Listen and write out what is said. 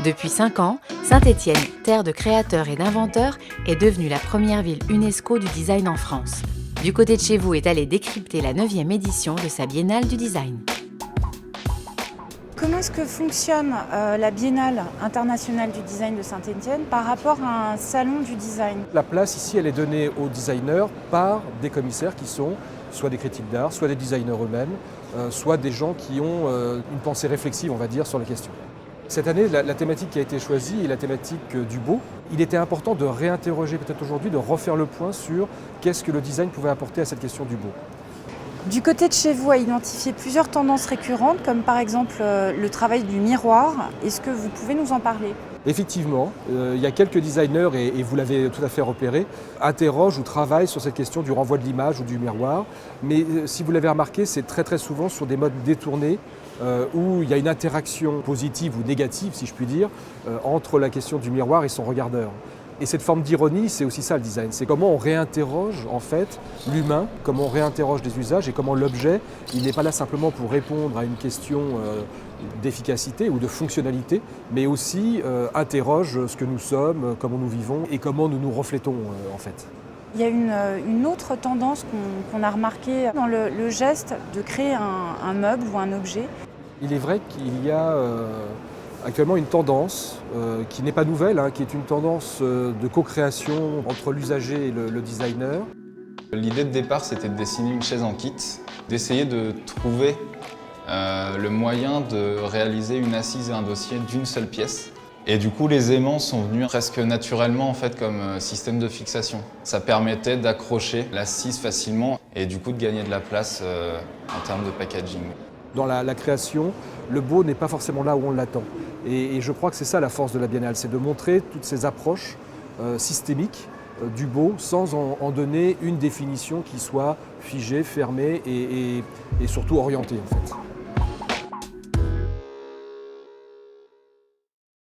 Depuis 5 ans, Saint-Étienne, terre de créateurs et d'inventeurs, est devenue la première ville UNESCO du design en France. Du côté de chez vous est allé décrypter la 9e édition de sa Biennale du design. Comment est-ce que fonctionne la Biennale internationale du design de Saint-Étienne par rapport à un salon du design? La place ici, elle est donnée aux designers par des commissaires qui sont soit des critiques d'art, soit des designers eux-mêmes, soit des gens qui ont une pensée réflexive, on va dire, sur la question. Cette année, la thématique qui a été choisie est la thématique du beau. Il était important de réinterroger peut-être aujourd'hui, de refaire le point sur qu'est-ce que le design pouvait apporter à cette question du beau. Du côté de chez vous, à identifier plusieurs tendances récurrentes, comme par exemple le travail du miroir. Est-ce que vous pouvez nous en parler? Effectivement, il y a quelques designers, et vous l'avez tout à fait repéré, interrogent ou travaillent sur cette question du renvoi de l'image ou du miroir. Mais si vous l'avez remarqué, c'est très souvent sur des modes détournés, où il y a une interaction positive ou négative, si je puis dire, entre la question du miroir et son regardeur. Et cette forme d'ironie, c'est aussi ça le design. C'est comment on réinterroge en fait l'humain, comment on réinterroge les usages et comment l'objet, il n'est pas là simplement pour répondre à une question d'efficacité ou de fonctionnalité, mais aussi interroge ce que nous sommes, comment nous vivons et comment nous nous reflétons en fait. Il y a une autre tendance qu'on a remarquée dans le geste de créer un meuble ou un objet. Il est vrai qu'il y a actuellement une tendance qui n'est pas nouvelle, qui est une tendance de co-création entre l'usager et le designer. L'idée de départ, c'était de dessiner une chaise en kit, d'essayer de trouver le moyen de réaliser une assise et un dossier d'une seule pièce. Et du coup, les aimants sont venus presque naturellement en fait, comme système de fixation. Ça permettait d'accrocher l'assise facilement et du coup de gagner de la place en termes de packaging. Dans la création, le beau n'est pas forcément là où on l'attend. Et je crois que c'est ça la force de la Biennale, c'est de montrer toutes ces approches systémiques du beau sans en donner une définition qui soit figée, fermée et surtout orientée en fait.